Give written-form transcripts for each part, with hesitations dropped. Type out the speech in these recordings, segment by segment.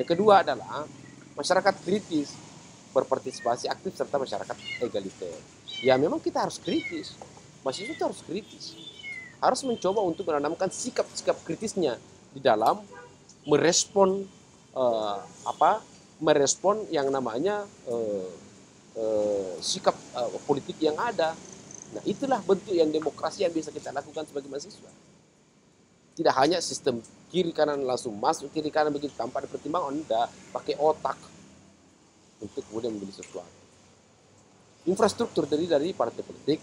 Yang kedua adalah masyarakat kritis, berpartisipasi aktif serta masyarakat egaliter. Ya memang kita harus kritis, mahasiswa itu harus kritis, harus mencoba untuk menanamkan sikap-sikap kritisnya di dalam merespon merespon yang namanya sikap politik yang ada. Nah itulah bentuk yang demokrasi yang bisa kita lakukan sebagai mahasiswa. Tidak hanya sistem kiri kanan langsung masuk kiri kanan begitu tanpa ada pertimbangan, Anda pakai otak untuk kemudian memilih sesuatu. Infrastruktur dari partai politik,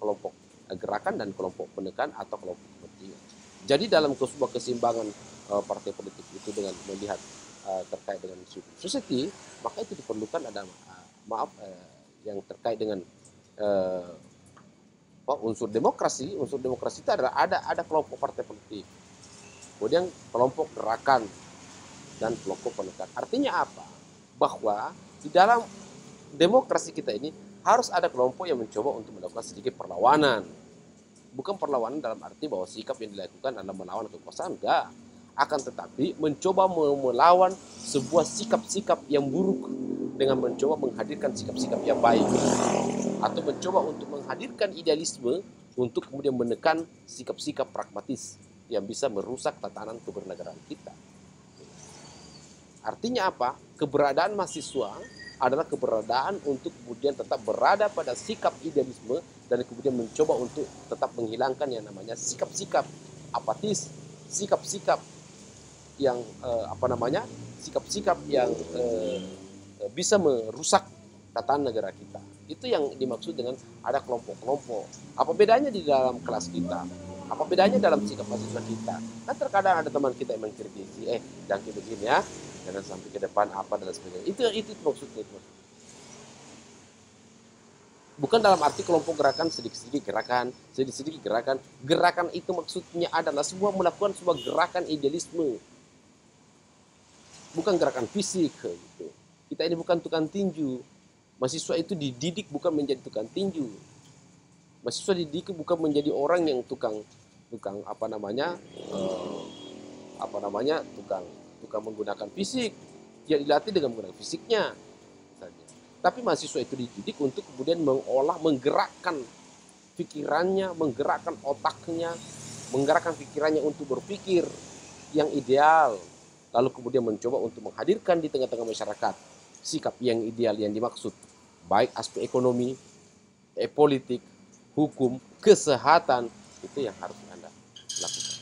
kelompok gerakan dan kelompok penekan atau kelompok kepentingan. Jadi dalam sebuah keseimbangan partai politik itu dengan melihat terkait dengan civil society, maka itu diperlukan ada yang terkait dengan unsur demokrasi. Unsur demokrasi itu adalah ada kelompok partai politik, kemudian kelompok gerakan dan kelompok penekan. Artinya apa? Bahwa di dalam demokrasi kita ini harus ada kelompok yang mencoba untuk melakukan sedikit perlawanan. Bukan perlawanan dalam arti bahwa sikap yang dilakukan adalah melawan kekuasaan, enggak. Akan tetapi mencoba melawan sebuah sikap-sikap yang buruk dengan mencoba menghadirkan sikap-sikap yang baik. Atau mencoba untuk menghadirkan idealisme untuk kemudian menekan sikap-sikap pragmatis yang bisa merusak tatanan kebernegaraan kita. Artinya apa? Keberadaan mahasiswa adalah keberadaan untuk kemudian tetap berada pada sikap idealisme dan kemudian mencoba untuk tetap menghilangkan yang namanya sikap-sikap apatis, sikap-sikap yang sikap-sikap yang bisa merusak tatanan negara kita. Itu yang dimaksud dengan ada kelompok-kelompok. Apa bedanya di dalam kelas kita? Apa bedanya dalam sikap mahasiswa kita? Kan terkadang ada teman kita yang mengkritisi, jangan kayak begini ya, jangan sampai ke depan apa dan sebagainya. Itu maksudnya itu. Bukan dalam arti kelompok gerakan sedikit-sedikit gerakan, sedikit-sedikit gerakan. Gerakan itu maksudnya adalah melakukan sebuah gerakan idealisme. Bukan gerakan fisik gitu. Kita ini bukan tukang tinju. Mahasiswa itu dididik bukan menjadi tukang tinju. Mahasiswa dididik bukan menjadi orang yang tukang menggunakan fisik. Dia dilatih dengan menggunakan fisiknya saja. Tapi mahasiswa itu dididik untuk kemudian menggerakkan pikirannya, menggerakkan otaknya, menggerakkan pikirannya untuk berpikir yang ideal. Lalu kemudian mencoba untuk menghadirkan di tengah-tengah masyarakat sikap yang ideal yang dimaksud, baik aspek ekonomi, politik, hukum, kesehatan, itu yang harus Anda lakukan.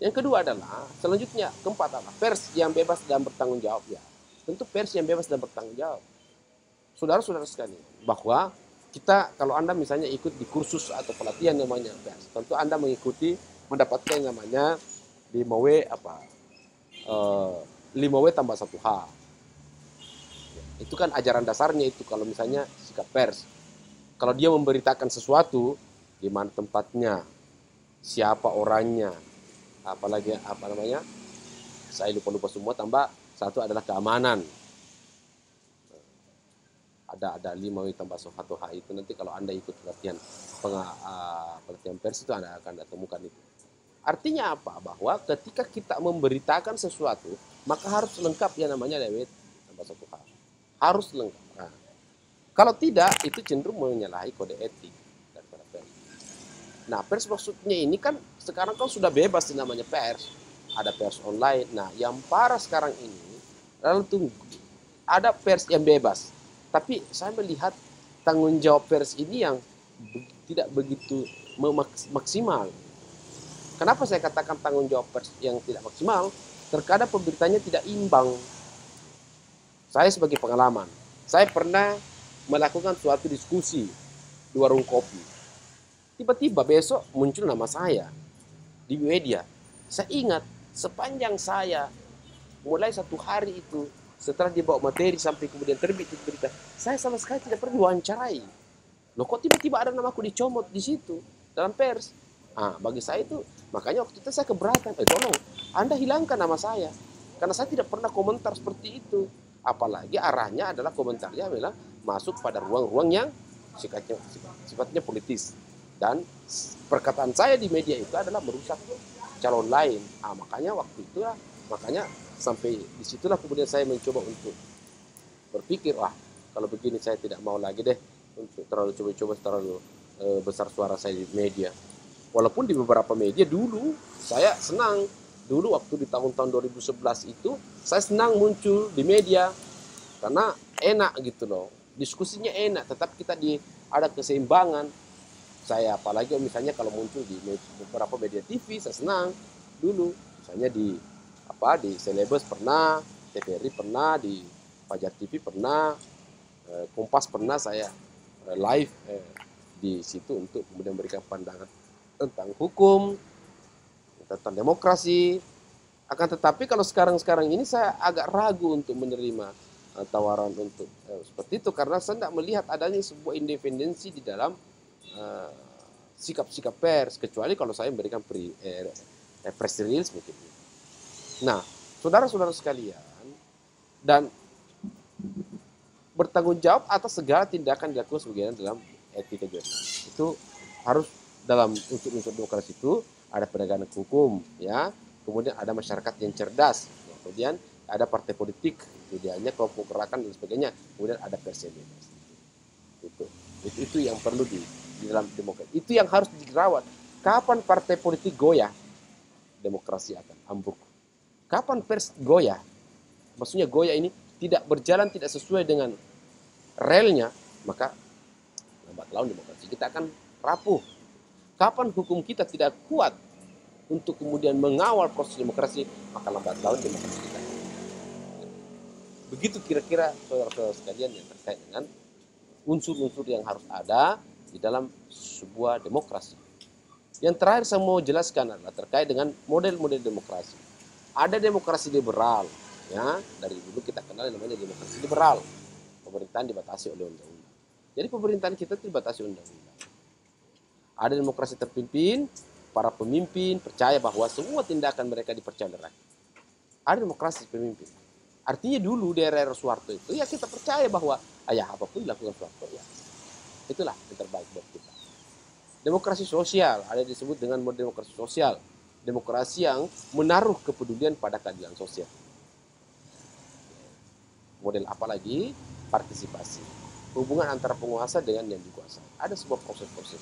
Yang kedua adalah, selanjutnya, keempat adalah pers yang bebas dan bertanggung jawab. Ya, tentu pers yang bebas dan bertanggung jawab. Saudara-saudara sekalian, bahwa kita, kalau Anda misalnya ikut di kursus atau pelatihan namanya pers, tentu Anda mendapatkan yang namanya 5W 5W tambah 1H. Itu kan ajaran dasarnya itu kalau misalnya sikap pers. Kalau dia memberitakan sesuatu, di mana tempatnya, siapa orangnya, apalagi saya lupa semua, tambah satu adalah keamanan. Ada 5W tambah 1H itu nanti kalau Anda ikut pelatihan pers itu Anda akan temukan itu. Artinya apa? Bahwa ketika kita memberitakan sesuatu, maka harus lengkap yang namanya 5W tambah 1H. Harus lengkap. Nah, kalau tidak, itu cenderung menyalahi kode etik daripada pers. Nah, pers maksudnya ini kan sekarang kan sudah bebas namanya pers. Ada pers online. Nah, yang parah sekarang ini, lalu tunggu, ada pers yang bebas. Tapi saya melihat tanggung jawab pers ini yang tidak begitu maksimal. Kenapa saya katakan tanggung jawab pers yang tidak maksimal? Terkadang pemberitanya tidak imbang. Saya sebagai pengalaman, saya pernah melakukan suatu diskusi di warung kopi. Tiba-tiba besok muncul nama saya di media. Saya ingat sepanjang saya mulai satu hari itu setelah dibawa materi sampai kemudian terbit berita, saya sama sekali tidak pernah diwawancarai. Loh kok tiba-tiba ada namaku dicomot di situ dalam pers? Bagi saya itu, makanya waktu itu saya keberatan. Tolong, Anda hilangkan nama saya. Karena saya tidak pernah komentar seperti itu. Apalagi arahnya adalah komentarnya adalah masuk pada ruang-ruang yang sifatnya politis. Dan perkataan saya di media itu adalah merusak calon lain. Makanya waktu itu makanya sampai disitulah kemudian saya mencoba untuk berpikir, wah kalau begini saya tidak mau lagi deh untuk terlalu coba-coba terlalu besar suara saya di media. Walaupun di beberapa media dulu saya senang, dulu waktu di tahun-tahun 2011 itu saya senang muncul di media karena enak gitu loh, diskusinya enak, tetap kita ada keseimbangan. Saya apalagi misalnya kalau muncul di beberapa media TV saya senang dulu, misalnya di Celebes pernah, TVRI pernah, di Fajar TV pernah, Kompas pernah saya live di situ untuk kemudian memberikan pandangan tentang hukum, tentang demokrasi. Akan tetapi kalau sekarang ini saya agak ragu untuk menerima tawaran untuk seperti itu, karena saya tidak melihat adanya sebuah independensi di dalam sikap-sikap pers, kecuali kalau saya memberikan press release mungkin. Nah, saudara-saudara sekalian, dan bertanggung jawab atas segala tindakan dilakukan sebagaimana dalam etika jurnalistik. Itu harus dalam unsur-unsur demokrasi itu ada penegakan hukum, ya, kemudian ada masyarakat yang cerdas, ya, kemudian ada partai politik, kemudiannya kelompok gerakan dan sebagainya, kemudian ada pers yang bebas. Itu yang perlu di dalam demokrasi. Itu yang harus dirawat. Kapan partai politik goyah, demokrasi akan ambruk. Kapan pers goyah, maksudnya goyah ini tidak berjalan, tidak sesuai dengan relnya, maka lambat laun demokrasi kita akan rapuh. Kapan hukum kita tidak kuat untuk kemudian mengawal proses demokrasi, maka lambat laun demokrasi kita. Begitu kira-kira saudara-saudara sekalian yang terkait dengan unsur-unsur yang harus ada di dalam sebuah demokrasi. Yang terakhir saya mau jelaskan adalah terkait dengan model-model demokrasi. Ada demokrasi liberal, ya, dari dulu kita kenal namanya demokrasi liberal. Pemerintahan dibatasi oleh undang-undang. Jadi pemerintahan kita dibatasi undang-undang. Ada demokrasi terpimpin, para pemimpin percaya bahwa semua tindakan mereka dipercaya oleh rakyat. Ada demokrasi pemimpin. Artinya dulu di era Soeharto itu ya kita percaya bahwa ayah apapun dilakukan Soeharto, ya. Itulah yang terbaik buat kita. Demokrasi sosial, ada disebut dengan model demokrasi sosial. Demokrasi yang menaruh kepedulian pada keadilan sosial. Model apa lagi? Partisipasi. Hubungan antara penguasa dengan yang dikuasai. Ada sebuah proses-proses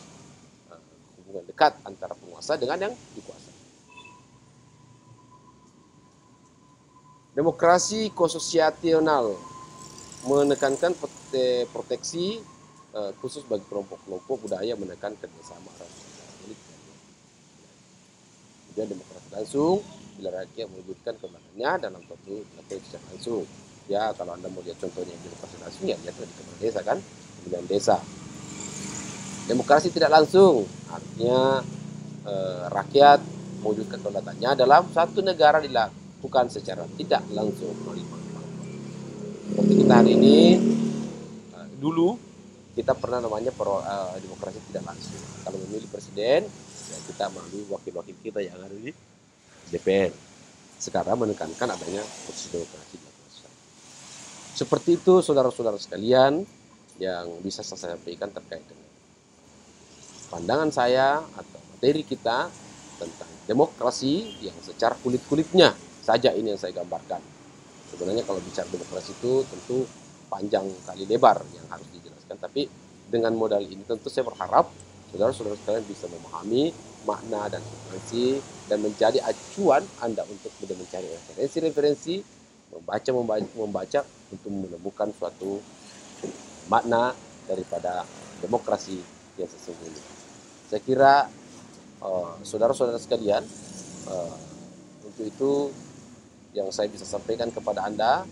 hubungan dekat antara penguasa dengan yang dikuasai. Demokrasi konsosiasional menekankan proteksi khusus bagi kelompok-kelompok budaya, menekan kerjasama rakyat. Kemudian demokrasi langsung, bila rakyat mewujudkan kemenangannya dalam suatu dilakukan secara langsung. Ya, kalau Anda mau lihat contohnya demokrasi langsung, ya lihatlah di kepala desa kan, pemilihan desa. Demokrasi tidak langsung, artinya rakyat mewujudkan kedaulatannya dalam satu negara dilakukan secara tidak langsung melalui parlemen. Seperti kita hari ini, dulu kita pernah namanya demokrasi tidak langsung. Kalau memilih presiden, ya kita melalui wakil-wakil kita yang ada di DPR. Sekarang menekankan adanya proses demokrasi. Seperti itu saudara-saudara sekalian yang bisa saya sampaikan terkait dengan pandangan saya atau materi kita tentang demokrasi yang secara kulit-kulitnya saja ini yang saya gambarkan. Sebenarnya kalau bicara demokrasi itu tentu panjang kali lebar yang harus dijelaskan, tapi dengan modal ini tentu saya berharap saudara-saudara sekalian bisa memahami makna dan substansi dan menjadi acuan Anda untuk mencari referensi-referensi, membaca untuk menemukan suatu makna daripada demokrasi yang sesungguhnya. Saya kira saudara-saudara sekalian, untuk itu yang saya bisa sampaikan kepada Anda.